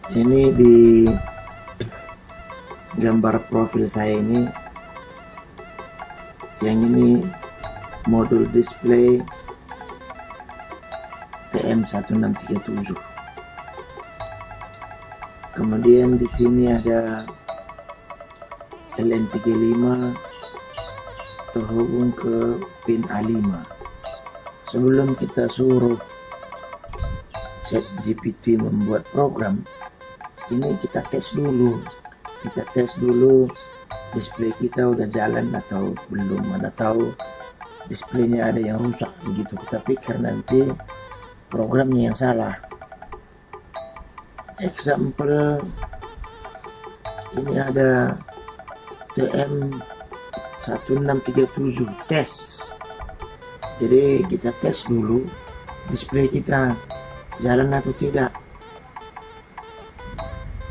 Ini di gambar profil saya ini, yang ini modul display TM1637. Kemudian di sini ada LN35 terhubung ke pin A5. Sebelum kita suruh ChatGPT membuat program, ini kita tes dulu. Kita tes dulu display kita udah jalan atau belum. Mana tahu displaynya ada yang rusak begitu. Kita pikir nanti programnya yang salah. Example, ini ada TM1637 tes. Jadi kita tes dulu display kita jalan atau tidak.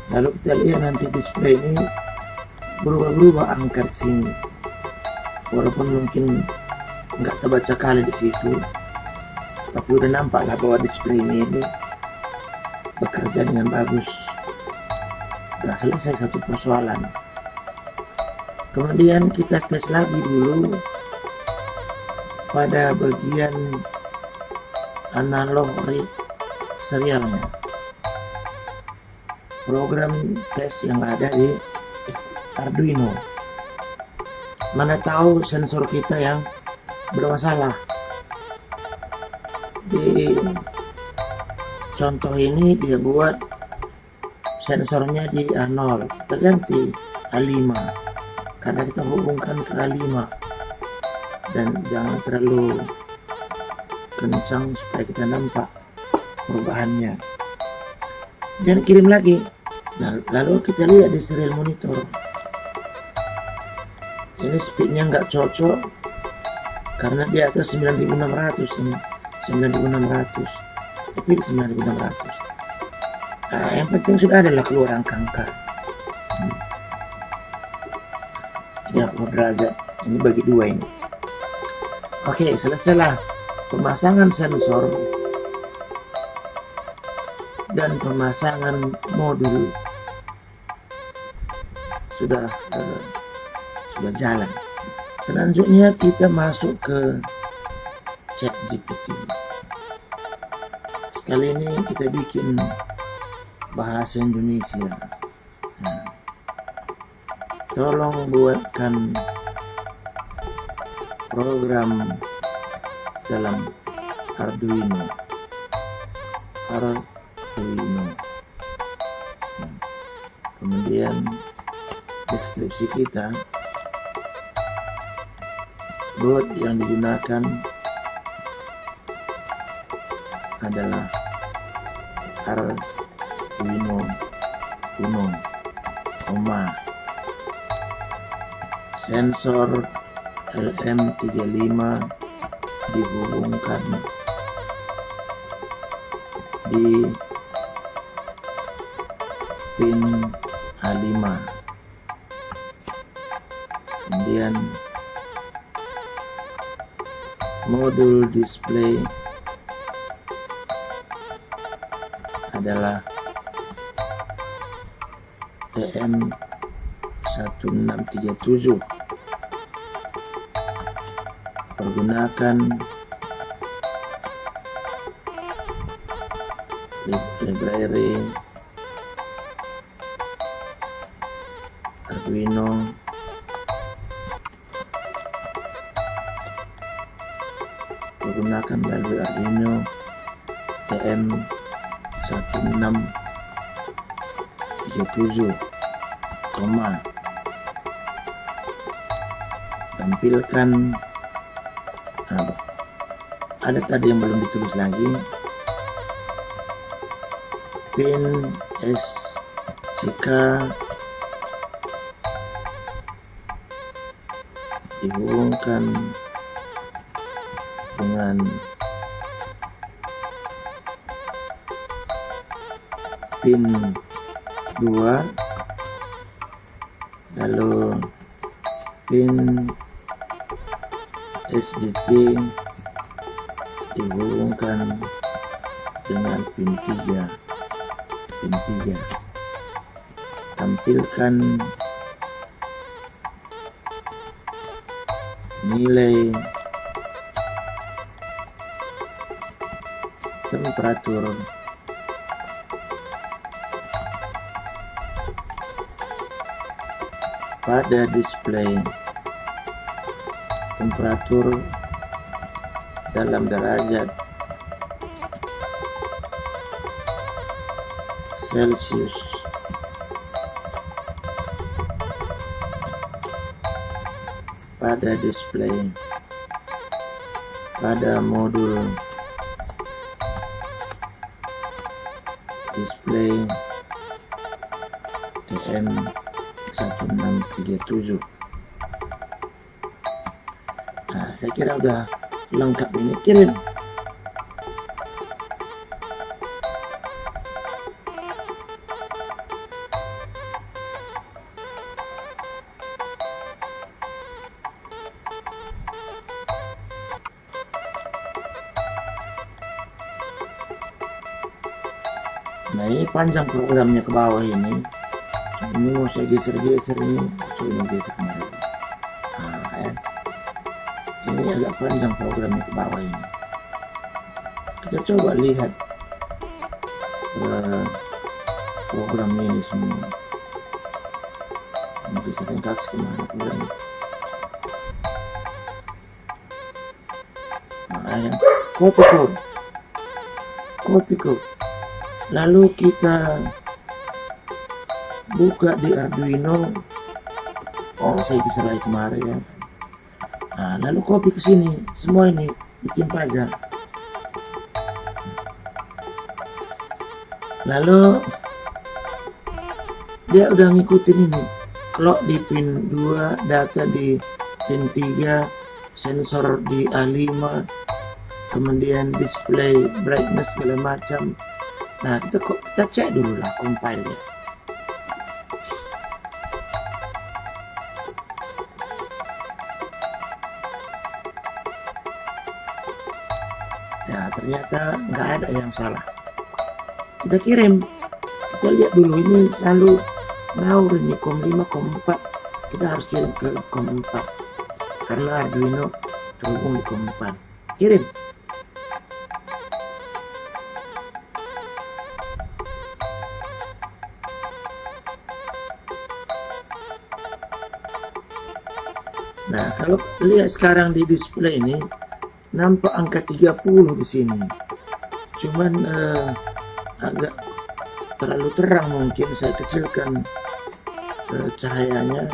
Lalu kita lihat nanti display ini berubah-ubah angka di sini. Walaupun mungkin nggak terbaca kali di situ, tapi udah nampak lah bahwa display ini bekerja dengan bagus. Sudah selesai satu persoalan. Kemudian kita tes lagi dulu pada bagian analog read serialnya. Program tes yang ada di Arduino. Mana tahu sensor kita yang bermasalah. Di contoh ini dia buat sensornya di A0, kita ganti A5 karena kita hubungkan ke A5, dan jangan terlalu kencang supaya kita nampak perubahannya. Dan kirim lagi. Nah, lalu kita lihat di serial monitor. Ini speednya nggak cocok karena di atas 9600 ini. 9600. Tapi 9600. Nah, yang penting sudah adalah keluar angka-angka. 30 derajat. Ini bagi dua ini. Oke, selesailah pemasangan sensor dan pemasangan modul sudah jalan. Selanjutnya kita masuk ke ChatGPT. Sekali ini kita bikin bahasa Indonesia. Nah, tolong buatkan program dalam Arduino. Kemudian deskripsi kita, board yang digunakan adalah Arduino Uno, sensor LM35 dihubungkan di pin A5. Kemudian modul display adalah TM1637, pergunakan library Arduino menggunakan library Arduino TM1637, tampilkan ada tadi yang belum ditulis lagi, pin SCK dihubungkan dengan pin 2, lalu pin SDT dihubungkan dengan pin 3. tampilkan nilai temperatur pada display temperatur dalam derajat Celcius pada display pada modul display TM1637. Nah, saya kira udah lengkap ini, kirim. Nah, ini panjang programnya ke bawah ini. Ini mau saya geser-geser ini, coba geser kemarin. Nah, ya. Ini agak panjang programnya ke bawah ini. Kita coba lihat program ini semua. Nanti saya kasih kemana program. Nah, ya. Copy code. Lalu kita buka di Arduino. Oh, saya bisa lagi kemarin ya. Nah, lalu copy ke sini. Semua ini ditimpa aja. Lalu dia udah ngikutin ini. Clock di pin 2, data di pin 3, sensor di A5, kemudian display brightness segala macam. Nah, kita cek dulu lah compile-nya. Ya, ternyata nggak ada yang salah. Kita kirim. Kita lihat dulu, ini selalu ngawur ini COM5, COM4. Kita harus kirim ke COM4 karena Arduino terhubung di COM4. Kirim. Nah, kalau lihat sekarang di display ini nampak angka 30 di sini. Cuman agak terlalu terang, mungkin saya kecilkan cahayanya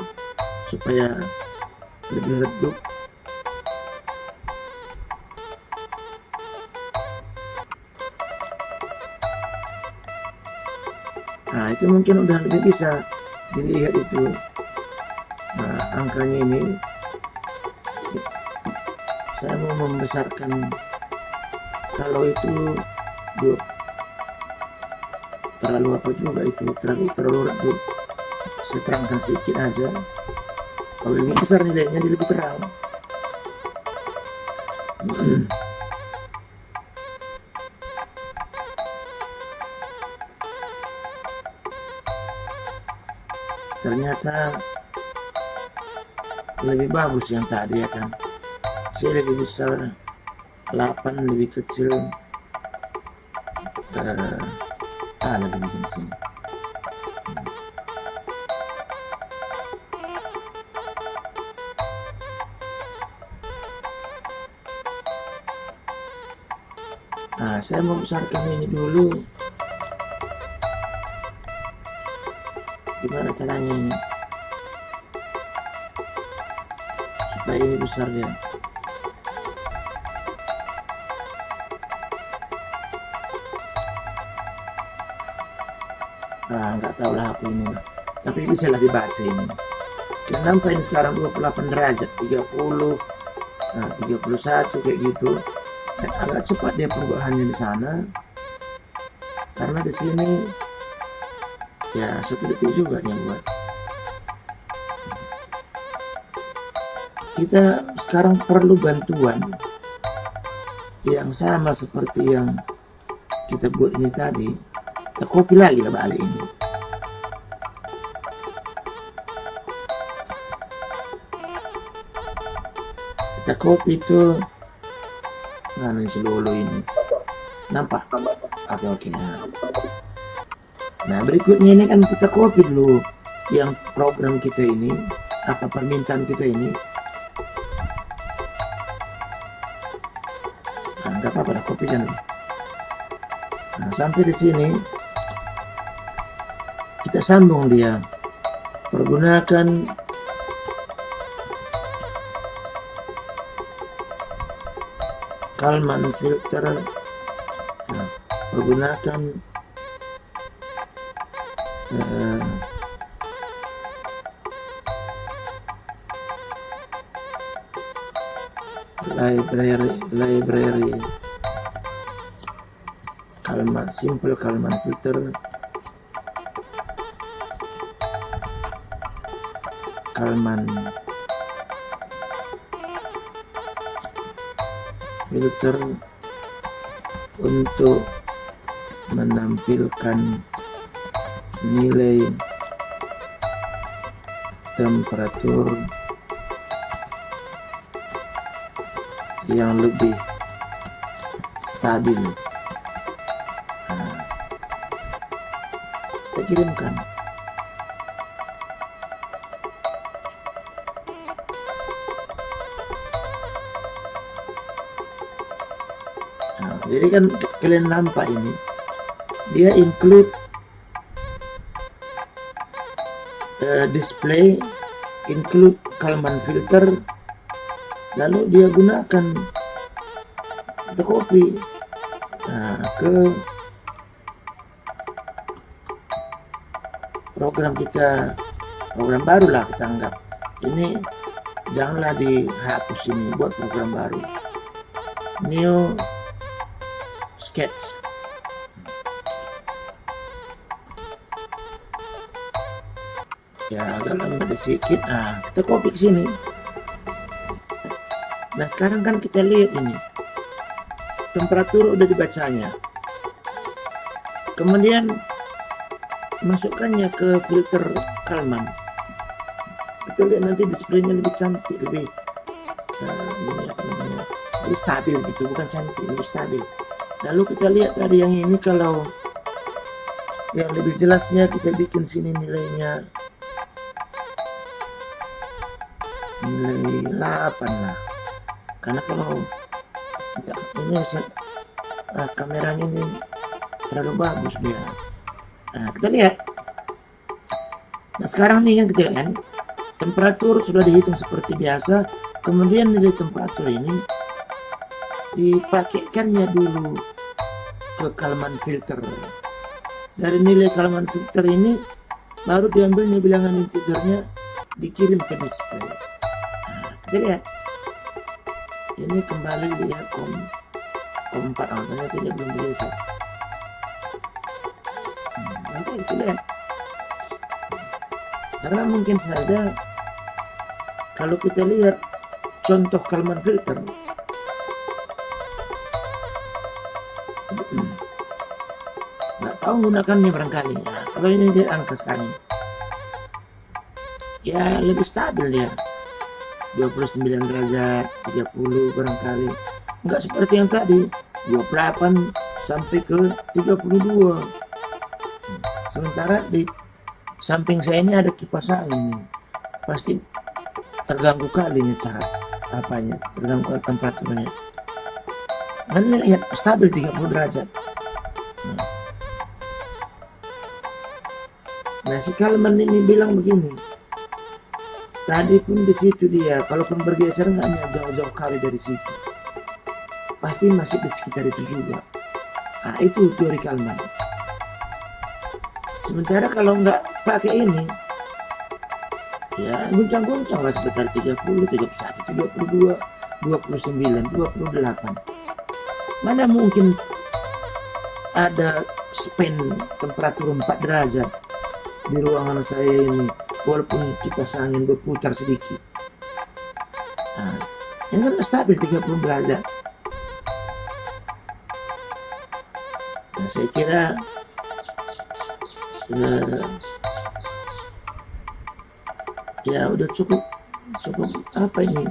supaya lebih redup. Nah, itu mungkin udah lebih bisa dilihat itu. Nah, angkanya ini saya mau membesarkan. Kalau itu terlalu apa juga, itu terlalu redup. Saya terangkan sedikit aja. Kalau ini besar nilainya, dia lebih terang. Ternyata lebih bagus yang tadi ya kan. Saya lebih besar 8, lebih kecil lebih bikin sini. Nah, saya mau besarkan ini dulu. Gimana caranya ini supaya ini besar ya? Nah, nggak tahu lah aku ini, tapi bisa lah dibaca ini. Yang nampak ini sekarang 28 derajat, 30, nah 31 kayak gitu. Dan agak cepat dia perubahannya di sana, karena di sini ya 1 detik juga dia buat. Kita sekarang perlu bantuan yang sama seperti yang kita buat ini tadi. Kita copy lagi lah balik ini. kita kopi itu mana dulu ini, nampak? Oke. Nah berikutnya ini kan kita kopi dulu yang program kita ini, apa permintaan kita ini. Nah, nggak apa-apa, kopi kan. Nah, sampai di sini kita sambung dia, pergunakan Kalman filter. Nah, pergunakan library Kalman, simple Kalman filter, Kalman filter untuk menampilkan nilai temperatur yang lebih stabil. Nah, kita kirimkan. Nah, jadi kan kalian nampak ini, dia include display, include Kalman filter, lalu dia gunakan kita copy ke program kita, program baru lah kita anggap ini, janganlah dihapus ini, buat program baru, new sketch. Ya agak lambat sedikit. Nah kita copy ke sini. Nah sekarang kan kita lihat ini, temperatur udah dibacanya, kemudian masukkannya ke filter Kalman. Kita lihat nanti displaynya lebih cantik, lebih ini apa namanya, lebih stabil gitu, bukan cantik, lebih stabil. Lalu kita lihat tadi yang ini, kalau yang lebih jelasnya kita bikin sini nilainya nilai 8 lah, karena kalau ini kameranya ini terlalu bagus dia. Nah kita lihat, nah sekarang nih kan kita lihat kan, temperatur sudah dihitung seperti biasa, kemudian nilai temperatur ini dipakaikannya dulu ke Kalman filter. Dari nilai Kalman filter ini baru diambilnya bilangan integernya, dikirim ke display. Kita lihat ini kembali dia COM 4, ternyata dia belum bergeser. Nanti kita lihat, karena mungkin saja kalau kita lihat contoh Kalman filter, nggak tahu gunakannya barangkali. Nah, kalau ini dia angka sekarang ya lebih stabil dia, 29 derajat, 30 barangkali, nggak seperti yang tadi 28 sampai ke 32. Sementara di samping saya ini ada kipas angin, pasti terganggu kali nih cara apanya, terganggu temperaturnya. Dan lihat stabil 30 derajat. Nah si Kalman ini bilang begini, tadi pun di situ dia, kalaupun bergeser nggak jauh-jauh kali dari situ, pasti masih di sekitar itu juga. Nah itu teori Kalman. Sementara kalau nggak pakai ini, ya guncang-guncang lah sekitar 30, 31, 32, 29, 28. Mana mungkin ada span temperatur 4 derajat di ruangan saya ini, walaupun kipas angin berputar sedikit. Nah, ini kan stabil 30 derajat. Nah, saya kira ya udah cukup apa ini,